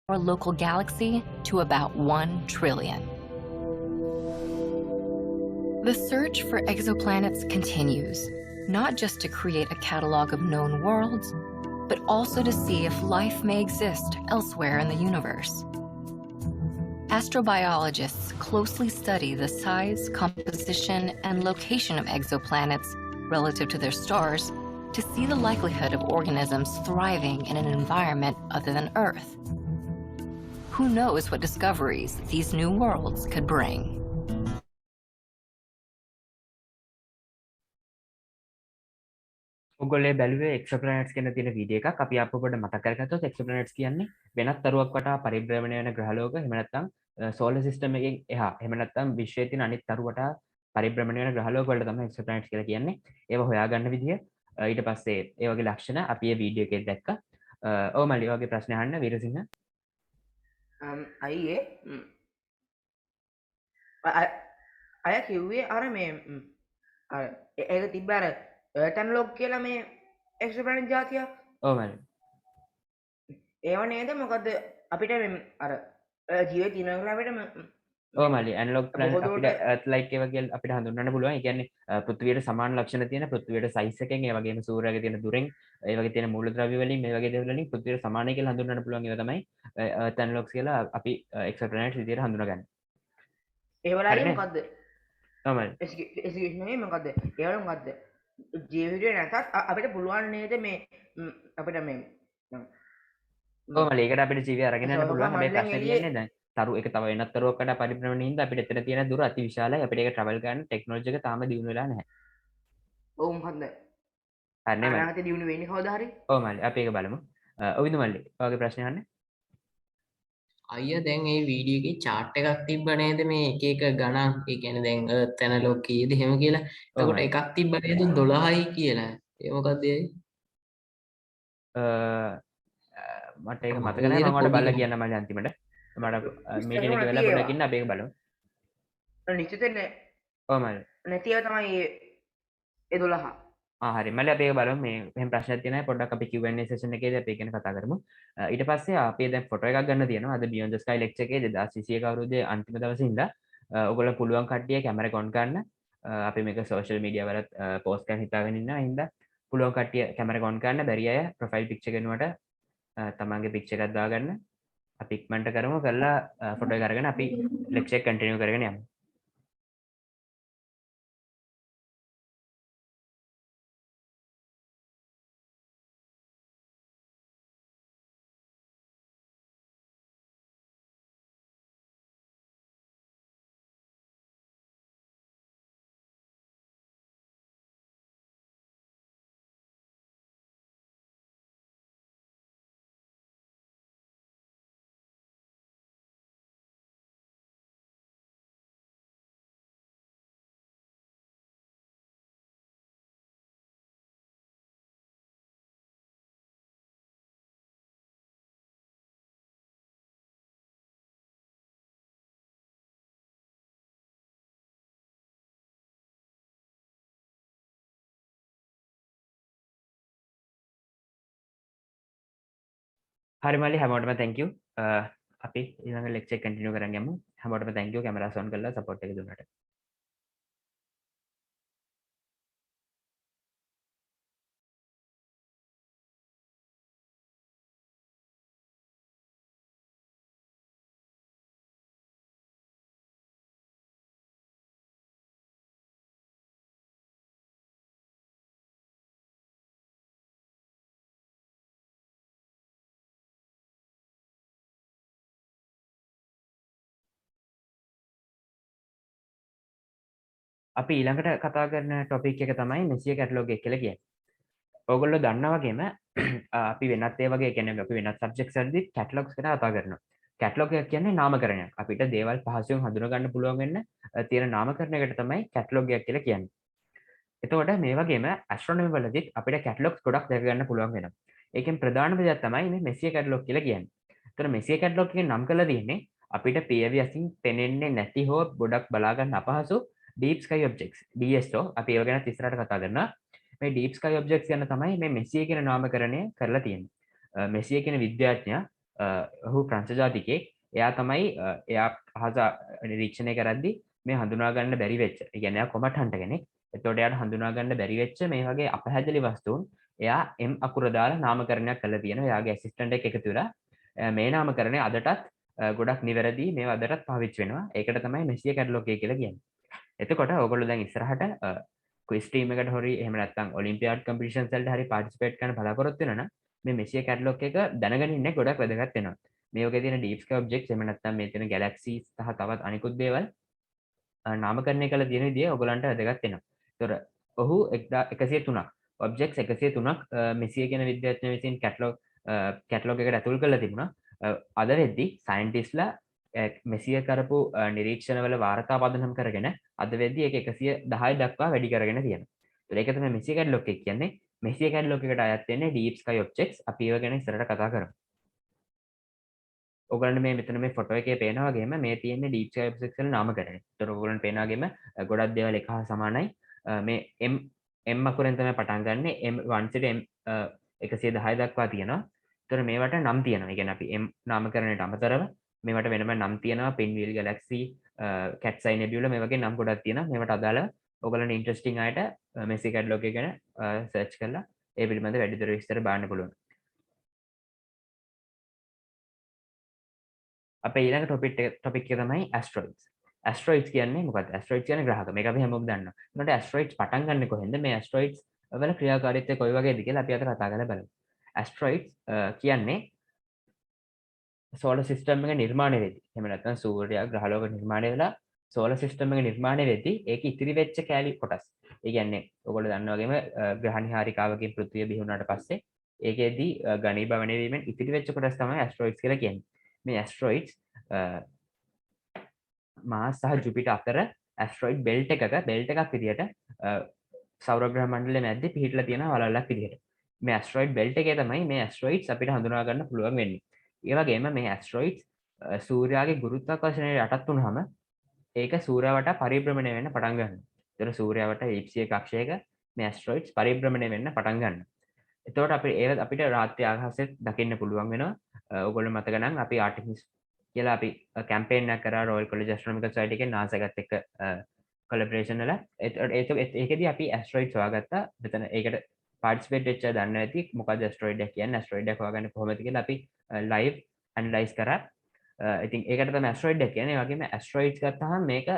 our local galaxy to about 1 trillion. The search for exoplanets continues, not just to create a catalog of known worlds, but also to see if life may exist elsewhere in the universe. Astrobiologists closely study the size, composition, and location of exoplanets relative to their stars to see the likelihood of organisms thriving in an environment other than Earth. Who knows what discoveries these new worlds could bring? ඔගොල්ලෝ බැලුවේ එක්සෝප්ලැනට්ස් කියන තියෙන video එකක්. අපි අප පොඩ්ඩ මතක් කරගත්තොත් එක්සෝප්ලැනට්ස් කියන්නේ වෙනත් තරුවක් වටා පරිභ්‍රමණය වෙන ග්‍රහලෝක, එහෙම නැත්නම් සෝලර් සිස්ටම් එකෙන් එහා, එහෙම නැත්නම් විශ්වයේ තියෙන අනිත් තරු වටා පරිභ්‍රමණය වෙන ග්‍රහලෝක වලට තමයි එක්සෝප්ලැනට්ස් කියලා කියන්නේ. ඒව හොයාගන්න විදිය ඊට පස්සේ ඒ වගේ ලක්ෂණ අපි මේ වීඩියෝ එකේ දැක්කා. ඔව් මල්ලි ඔයගේ ප්‍රශ්න අහන්න වීරසිංහ. අයියේ අය කිව්වේ අර මේ ඒක තිබ්බ අර එර්ටන් ලොග් කියලා මේ එක්ස්ප්ලැනට් જાතිය. ඔව් මල්ලි. ඒව නේද? මොකද අපිට අර ජීවේ තියෙන කියලා අපිට ඔව් මල්ලි ඇනලොග් ප්ලැනට් අපිට එර්ත් ලයික් ඒවා කියලා අපිට හඳුන්වන්න පුළුවන්. ඒ කියන්නේ පෘථිවියට සමාන ලක්ෂණ තියෙන පෘථිවියට සයිස් එකෙන්, ඒ වගේම සූර්යයාගේ තියෙන දුරෙන්, ඒ වගේ තියෙන මූලද්‍රව්‍ය වලින්, මේ වගේ දේවල් වලින් පෘථිවියට සමානයි කියලා හඳුන්වන්න පුළුවන්. ඒවා තමයි එර්ත් ඇනලොග්ස් කියලා අපි එක්සෝප්ලැනට්ස් විදියට හඳුනගන්නේ. ඒ වලයි මොකද්ද? ඔව් මල්ලි. එස්කියුස්මි මොකද්ද? ඒ වල මොකද්ද? ජීවිතේ නැතත් අපිට පුළුවන් නේද මේ අපිට මේ ඔව් මල්ලි ඒකට අපිට ජීවය අරගෙන යන්න පුළුවන්. හැබැයි ප්‍රශ්නේ තියෙන්නේ දැන් තරු එක තව වෙනත් තරුවක් වඩා පරිභ්‍රමණය හින්දා අපිට එතන තියෙන දුර අති විශාලයි. අපිට ඒක ට්‍රැවල් කරන්න ටෙක්නොලොජි එක තාම දියුණු වෙලා නැහැ. ඔව් මොකද්ද? හරිනේ මල්ලි. අනාගතේ දියුණු වෙන්නේ කවදා හරි? ඔව් මල්ලි අපි ඒක බලමු. ඔවිදු මල්ලි ඔයාගේ ප්‍රශ්නේ අහන්න. අයියා දැන් මේ වීඩියෝ එකේ chart එකක් තිබ්බ නේද මේ එක එක ගණන් ඒ කියන්නේ දැන් earth analog කීයද එහෙම කියලා. එතකොට එකක් තිබ්බ නේද 12යි කියලා. ඒ මොකද්ද ඒ? මට ඒක මතක නැහැ. මම ඔයාලට බලලා කියන්න මල්ලි අන්තිමට. මට මීටින් එක වෙලා පොඩ්ඩක් ඉන්න අපි ඒක බලමු. නිශ්චිතනේ. ඔව් මල්ලි. නැතිව තමයි ඒ 12. හරි මල්ලි අපි ඒක බලමු. මේ මෙහෙම ප්‍රශ්නයක් තියෙනවා. පොඩ්ඩක් අපි Q&A session එකේදී අපි ගැන කතා කරමු. ඊට පස්සේ අපි දැන් ෆොටෝ එකක් ගන්න තියෙනවා. අද Beyond the Sky lecture එකේ 2021 අවුරුද්දේ අන්තිම දවසේ ඉඳලා ඔයගොල්ලෝ පුළුවන් කට්ටිය කැමරා ඔන් කරන්න. අපි මේක social media වලත් post කරන්න හිතාගෙන ඉන්නවා. හින්දා පුළුවන් කට්ටිය කැමරා ඔන් කරන්න, බැරි අය profile picture කරනකොට තමන්ගේ picture එකක් දාගන්න. අපි ඉක්මනට කරමු. කරලා ෆොටෝ එක අරගෙන අපි lecture එක continue කරගෙන යමු. හරි මල්ලි හැමෝටම thank you. අපි ඊළඟ lecture එක continue කරන්න යමු. හැමෝටම thank you කැමරාස් on කරලා support එක දුන්නට. අපි ඊළඟට කතා කරන ටොපික් එක තමයි මෙසිය කැටලොග් එක කියලා කියන්නේ. ඔයගොල්ලෝ දන්නා වගේම අපි වෙනත් ඒ වගේ කියන්නේ අපි වෙනත් සබ්ජෙක්ට්ස් වලදී කැටලොග්ස් ගැන කතා කරනවා. කැටලොග් එක කියන්නේ නාමකරණයක්. අපිට දේවල් පහසුවෙන් හඳුනා ගන්න පුළුවන් වෙන්න තියෙන නාමකරණයකට තමයි කැටලොග් එක කියලා කියන්නේ. එතකොට මේ වගේම ඇස්ට්‍රොනොමි වලදීත් අපිට කැටලොග්ස් ගොඩක් දැක ගන්න පුළුවන් වෙනවා. ඒකෙන් ප්‍රධානම දෙයක් තමයි මේ මෙසිය කැටලොග් කියලා කියන්නේ. එතකොට මෙසිය කැටලොග් එකෙන් නම් කරලා තියෙන්නේ අපිට පියවි අසින් පෙනෙන්නේ නැති හෝ ගොඩක් බලා ගන්න අපහසු deep sky objects DSO අපි ඒව ගැන ඉස්සරහට කතා කරනවා. මේ deep sky objects ගැන තමයි මේ මෙසිය කියන නාමකරණය කරලා තියෙන්නේ. මෙසිය කියන විද්‍යාඥයා ඔහු ප්‍රංශ ජාතිකයෙක්. එයා තමයි එයා අහස නිරීක්ෂණය කරද්දී මේ හඳුනා ගන්න බැරි වෙච්ච. ඒ කියන්නේ එයා කොමට් හන්ටර් කෙනෙක්. එතකොට එයාට හඳුනා ගන්න බැරි වෙච්ච මේ වගේ අපහැදලි වස්තුන් එයා M අකුර දාලා නාමකරණයක් කරලා තියෙනවා. එයාගේ ඇසිස්ටන්ට් එක එකතු වෙලා මේ නාමකරණය අදටත් ගොඩක් නිවැරදි මේවා අදටත් පාවිච්චි වෙනවා. ඒකට තමයි මෙසිය කැටලොග් එක කියලා කියන්නේ. එතකොට ඔයගොල්ලෝ දැන් ඉස්සරහට ක්විස් ටීම් එකට හරි එහෙම නැත්නම් ඔලිම්පියාඩ් කම්පිටිෂන්ස් වලට හරි පාටිසිපේට් කරන්න බලාපොරොත්තු වෙනවා නම් මේ මෙසිය කැටලොග් එක දැනගෙන ඉන්නේ ගොඩක් වැදගත් වෙනවා. මේ වගේ තියෙන ඩීප් ස්කයි ඔබ්ජෙක්ට්ස් එහෙම නැත්නම් මේ තියෙන ගැලැක්සීස් සහ තවත් අනිකුත් දේවල් නාමකරණය කළ තියෙන විදිය ඔයගොල්ලන්ට වැදගත් වෙනවා. ඒතර ඔහු 103ක් ඔබ්ජෙක්ට්ස් 103ක් මෙසිය කියන විද්‍යාඥයා විසින් කැටලොග් එකට ඇතුල් කරලා තිබුණා. අද වෙද්දි සයන්ටිස්ලා මෙසිය කරපු නිරීක්ෂණවල වාර්තා පදනම් කරගෙන අද වෙද්දි ඒක 110 දක්වා වැඩි කරගෙන තියෙනවා. ඒක තමයි මෙසිය කැටලොග් එක කියන්නේ. මෙසිය කැටලොග් එකට අයත් වෙන්නේ ඩීප් ස්කයි ඔබ්ජෙක්ට්ස්. අපි ඒව ගැන ඉස්සරහට කතා කරමු. ඔයගලන්ට මේ මෙතන මේ ෆොටෝ එකේ පේනා වගේම මේ තියෙන්නේ ඩීප් ස්කයි ඔබ්ජෙක්ට්ස් වල නාමකරණය. ඒතර ඔයගලන්ට පේනා වගේම ගොඩක් දේවල් එක හා සමානයි. මේ M අකුරෙන් තමයි පටන් ගන්නෙ. M1 සිට M 110 දක්වා තියෙනවා. ඒතර මේවට නම් තියෙනවා. ඒ කියන්නේ අපි M නාමකරණයට අමතරව මේවට වෙනම නම් තියෙනවා. පින්වීල් ගැලැක්සි, කැට්ස් අයි නෙබියුලා මේ වගේ නම් ගොඩක් තියෙනවා. මේවට අදාළව ඔයගලන්ට ඉන්ට්‍රෙස්ටිං අයට මෙසි කැටලොග් එක ගැන සර්ච් කරලා ඒ පිළිබඳව වැඩිදුර විස්තර බලන්න පුළුවන්. අපේ ඊළඟ ටොපික් එක තමයි ඇස්ට්‍රොයිඩ්ස්. ඇස්ට්‍රොයිඩ්ස් කියන්නේ මොකක්ද? ඇස්ට්‍රොයිඩ්ස් කියන්නේ ග්‍රහක. මේක අපි හැමෝම දන්නවා. ඒකට ඇස්ට්‍රොයිඩ්ස් පටන් ගන්නෙ කොහෙන්ද? මේ ඇස්ට්‍රොයිඩ්ස් වල ක්‍රියාකාරීත්වය කොයි වගේද කියලා අපි අද කතා කරලා බලමු. ඇස්ට්‍රොයිඩ්ස් කියන්නේ සෝලර් සිස්ටම් එක නිර්මාණය වෙද්දී එහෙම නැත්නම් සූර්යයා ග්‍රහලෝක නිර්මාණය වෙලා සෝලර් සිස්ටම් එක නිර්මාණය වෙද්දී ඒක ඉතිරි වෙච්ච කෑලි කොටස්. ඒ කියන්නේ ඔයගොල්ලෝ දන්නා වගේම ග්‍රහණිහාරිකාවකින් පෘථිවිය බිහි වුණාට පස්සේ ඒකෙදී ඝනීභවණය වීමෙන් ඉතිරි වෙච්ච කොටස් තමයි ඇස්ට්‍රොයිඩ්ස් කියලා කියන්නේ. මේ ඇස්ට්‍රොයිඩ්ස් මාස් සහ ජුපිටර් අතර ඇස්ට්‍රොයිඩ් බෙල්ට් එකක් විදියට සෞර ග්‍රහ මණ්ඩලයේ මැද්දේ පිහිටලා තියෙන වලල්ලක් විදියට. මේ ඇස්ට්‍රොයිඩ් බෙල්ට් එකේ තමයි මේ ඇස්ට්‍රොයිඩ්ස් අපිට හඳුනා ගන්න පුළුවන් වෙන්නේ. ඒ වගේම මේ ඇස්ට්‍රොයිඩ්ස් සූර්යාගේ ගුරුත්වාකර්ෂණයට යටත් වුනහම ඒක සූර්යා වටා පරිභ්‍රමණය වෙන්න පටන් ගන්නවා. ඒතර සූර්යා වටා එලිප්සිය කක්ෂයක මේ ඇස්ට්‍රොයිඩ්ස් පරිභ්‍රමණය වෙන්න පටන් ගන්නවා. එතකොට අපිට රාත්‍රී ආකාශයේ දකින්න පුළුවන් වෙනවා. ඔයගොල්ලෝ මතක නම් අපි ආටිමිස් කියලා අපි කැම්පේන් එකක් කරා රොයල් කොලෙජ් ඇස්ට්‍රොනොමිකල් සොසයිටි එකේ NASA එකත් එක්ක කොලැබොරේෂන් වල. ඒකෙදී අපි ඇස්ට්‍රොයිඩ්ස් හොයාගත්තා. මෙතන ඒකට පාර්ටිසිපේට් වෙච්ච අය දන්නවා ඇති මොකක්ද ඇස්ට්‍රොයිඩ් එක කියන්නේ. ඇස්ට්‍රොයිඩ් එක හොයාගන්නේ කොහොමද කියලා අපි ලයිව් ඇනලයිස් කරා. ඉතින් ඒකට තමයි ඇස්ට්‍රොයිඩ් එක කියන්නේ. ඒ වගේම ඇස්ට්‍රොයිඩ්ස් ගත්තාම මේක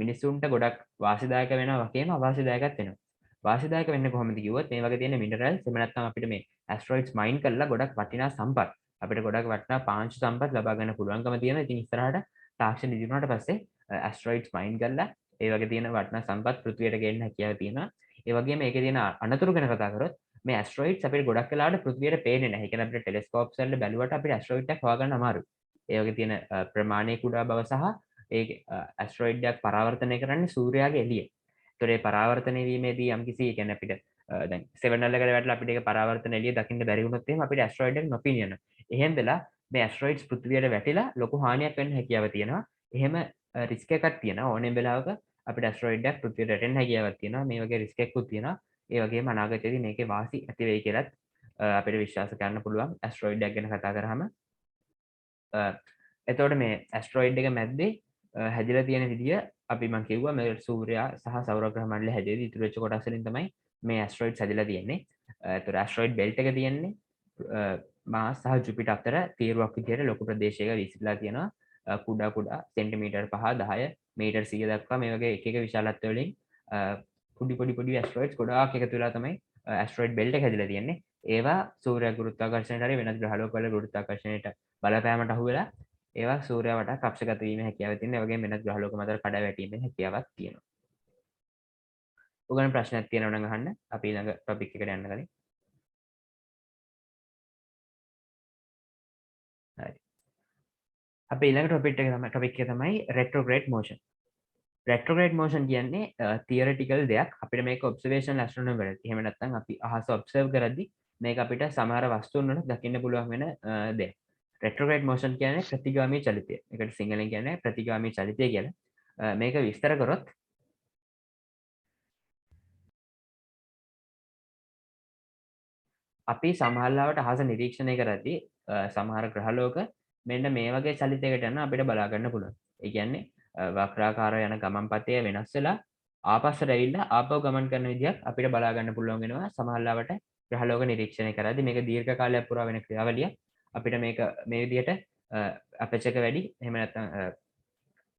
මිනිස්සුන්ට ගොඩක් වාසිදායක වෙනවා වගේම අවාසිදායකත් වෙනවා. වාසිදායක වෙන්නේ කොහොමද කිව්වොත් මේ වගේ තියෙන මිනරල්ස් එහෙම නැත්නම් අපිට මේ ඇස්ට්‍රොයිඩ්ස් මයින් කරලා ගොඩක් වටිනා සම්පත් අපිට ගොඩක් වටිනා පාංශු සම්පත් ලබා ගන්න පුළුවන්කම තියෙනවා. ඉතින් ඉස්සරහට තාක්ෂණ ඉදි වුණාට පස්සේ ඇස්ට්‍රොයිඩ්ස් මයින් කරලා ඒ වගේ තියෙන වටිනා සම්පත් පෘථිවියට ගෙන්න හැකියාව තියෙනවා. ඒ වගේම ඒකේ තියෙන අනතුරු ගැන කතා කරොත් මේ ඇස්ට්‍රොයිඩ්ස් අපිට ගොඩක් වෙලාවට පෘථිවියට පේන්නේ නැහැ. ඒ කියන්නේ අපිට ටෙලස්කෝප්ස් වල බැලුවට අපිට ඇස්ට්‍රොයිඩ් එකක් හොයාගන්න අමාරුයි. ඒ වගේ තියෙන ප්‍රමාණයේ කුඩා බව සහ ඒ ඇස්ට්‍රොයිඩ් එකක් පරාවර්තනය කරන්නේ සූර්යාගේ එළිය. ඒතොර ඒ පරාවර්තනය වීමේදී යම්කිසි ඒ කියන්නේ අපිට දැන් 7 එකට වැටලා අපිට ඒක පරාවර්තන එළිය දකින්න බැරි වුණොත් එහෙම අපිට ඇස්ට්‍රොයිඩ් එක නොපෙනියනවා. එහෙම වෙලා මේ ඇස්ට්‍රොයිඩ්ස් පෘථිවියට වැටිලා ලොකු හානියක් වෙන්න හැකියාව තියෙනවා. එහෙම රිස්ක් එකක් තියෙනවා. ඕනෙම වෙලාවක අපිට ඇස්ට්‍රොයිඩ් එකක් පෘථිවියට වැටෙන්න හැකියාවක් තියෙනවා. මේ වගේ රිස්ක් එකකුත් තියෙනවා. ඒ වගේම අනාගතයේදී මේකේ වාසි ඇති වෙයි කියලාත් අපිට විශ්වාස කරන්න පුළුවන් ඇස්ට්‍රොයිඩ් එකක් ගැන කතා කරාම. එතකොට මේ ඇස්ට්‍රොයිඩ් එක මැද්දේ හැදිලා තියෙන විදිය අපි මම කිව්වා මේ සූර්යයා සහ සෞර ග්‍රහ මණ්ඩලය හැදෙද්දී ඉතුරු වෙච්ච කොටස් වලින් තමයි මේ ඇස්ට්‍රොයිඩ්ස් හැදිලා තියෙන්නේ. ඒතර ඇස්ට්‍රොයිඩ් බෙල්ට් එක තියෙන්නේ මාස් සහ ජුපිටර් අතර තීරුවක් විදියට ලොකු ප්‍රදේශයක විසිරලා තියෙනවා. කුඩා සෙන්ටිමීටර් 5 10 මීටර් 100 දක්වා මේ වගේ එක එක විශාලත්ව වලින් පොඩි ඇස්ට්‍රොයිඩ්ස් ගොඩාක් එකතු වෙලා තමයි ඇස්ට්‍රොයිඩ් බෙල්ට් එක හැදිලා තියෙන්නේ. ඒවා සූර්ය ගුරුත්වාකර්ෂණයට හරි වෙනත් ග්‍රහලෝකවල ගුරුත්වාකර්ෂණයට බලපෑමට අහු වෙලා ඒවා සූර්යයා වටා කක්ෂගත වීමේ හැකියාව තියෙනවා. ඒ වගේම වෙනත් ග්‍රහලෝක මත කඩා වැටීමේ හැකියාවක් තියෙනවා. ඔයගොල්ලන් ප්‍රශ්නයක් තියෙනවා නම් අහන්න. අපි ඊළඟ ටොපික් එකට යන්න කලින්. හරි. අපි ඊළඟ ටොපික් එක තමයි retrograde motion. retrograde motion කියන්නේ theoretical දෙයක්. අපිට මේක observational astronomy වලදී එහෙම නැත්නම් අපි අහස observe කරද්දී මේක අපිට සමහර වස්තුන් වල දකින්න පුළුවන් වෙන දෙයක්. retrograde motion කියන්නේ ප්‍රතිගාමී චලිතය. ඒකට සිංහලෙන් කියන්නේ ප්‍රතිගාමී චලිතය කියලා. මේක විස්තර කරොත් අපි සමහරවිට අහස නිරීක්ෂණය කරද්දී සමහර ග්‍රහලෝක මෙන්න මේ වගේ චලිතයකට යන අපිට බලා ගන්න පුළුවන්. ඒ කියන්නේ වක්‍රාකාරව යන ගමන් පථය වෙනස් වෙලා ආපස්සට ඇවිල්ලා ආපහු ගමන් කරන විදිහක් අපිට බලා ගන්න පුළුවන් වෙනවා සමහරවිට ග්‍රහලෝක නිරීක්ෂණය කරද්දී. මේක දීර්ඝ කාලයක් පුරා වෙන ක්‍රියාවලියක්. අපිට මේක මේ විදිහට අපේචර් එක වැඩි. එහෙම නැත්නම්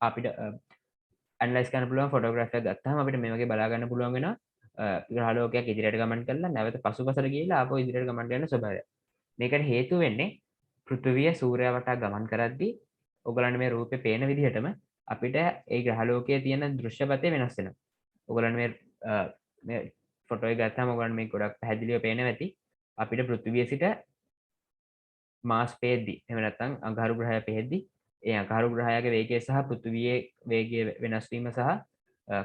අපිට ඇනලයිස් කරන්න පුළුවන් ෆොටෝග්‍රැෆ් එකක් ගත්තාම අපිට මේ වගේ බලා ගන්න පුළුවන් වෙනවා ග්‍රහලෝකයක් ඉදිරියට ගමන් කරලා නැවත පසුපසට ගිහිල්ලා ආපහු ඉදිරියට ගමන් කරන ස්වභාවය. මේකට හේතුව වෙන්නේ පෘථිවිය සූර්යයා වටා ගමන් කරද්දී ඔයගලන්ට මේ රූපේ පේන විදිහටම අපිට ඒ ග්‍රහලෝකයේ තියෙන දෘශ්‍යපතේ වෙනස් වෙනවා. ඔයගලන්ට මේ ෆොටෝ එක ගත්තාම ඔයගලන්ට මේක ගොඩක් පැහැදිලිව පේනවා ඇති. අපිට පෘථිවිය සිට මාස් පේද්දි එහෙම නැත්නම් අඟහරු ග්‍රහය පේද්දි ඒ අඟහරු ග්‍රහයාගේ වේගය සහ පෘථිවියේ වේගය වෙනස් වීම සහ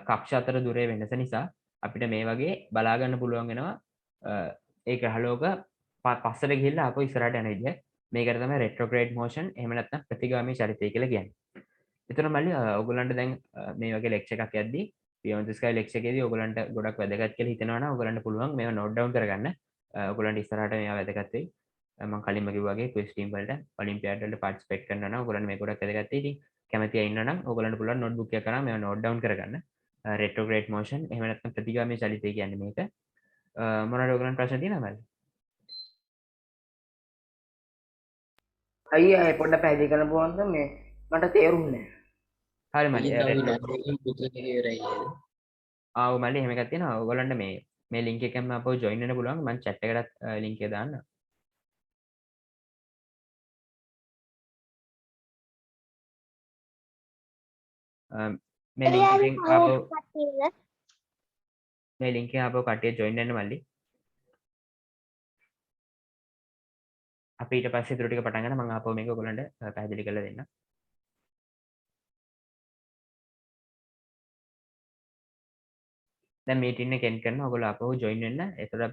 කක්ෂ අතර දුරේ වෙනස නිසා අපිට මේ වගේ බලා ගන්න පුළුවන් වෙනවා ඒ ග්‍රහලෝක පස්සට ගිහිල්ලා ආපහු ඉස්සරහට යන විදිහ. මේකට තමයි retrograde motion එහෙම නැත්නම් ප්‍රතිගාමී චලිතය කියලා කියන්නේ. එතන මල්ලි ඔයගොල්ලන්ට දැන් මේ වගේ ලෙක්චර් එකක් යද්දී beyond the sky ලෙක්චර් එකේදී ඔයගොල්ලන්ට ගොඩක් වැදගත් කියලා හිතනවා නම් ඔයගොල්ලන්ට පුළුවන් මේවා note down කරගන්න. ඔයගොල්ලන්ට ඉස්සරහට මේවා වැදගත් වෙයි. මම කලින්ම කිව්වා වගේ quiz team වලට ඔලිම්පියාඩ් වලට participate කරනවා නම් ඔයගොල්ලන්ට මේක ගොඩක් වැදගත් වෙයි. ඉතින් කැමති අය ඉන්නවා නම් ඔයගොල්ලන්ට පුළුවන් notebook එක කරන් මේවා note down කරගන්න. retrograde motion එහෙම නැත්නම් ප්‍රතිගාමී චලිතය කියන්නේ මේක. මොනවද ඔයගොල්ලන්ට ප්‍රශ්න තියෙනවද මල්ලි? අයියා පොඩ්ඩක් පැහැදිලි කරන්න පුළුවන්ද මේ මට තේරුන්නේ හරි මල්ලි. ඉවරයි. ආව මල්ලි එහෙම එකක් තියෙනවා. ඔයගොල්ලන්ට මේ link එකෙන්ම අපෝ join වෙන්න පුළුවන්. මම chat එකටත් link එක දාන්නම්. මේ link එකෙන් අපෝ කට්ටිය join වෙන්න මල්ලි. අපි ඊට පස්සේ ඉතුරු ටික පටන් ගන්න මම ආපහු මේක ඔයගොල්ලන්ට පැහැදිලි කරලා දෙන්නම්. දැන් මීටින් එක end කරනවා. ඔයගොල්ලෝ ආපහු join වෙන්න. එතකොට අපි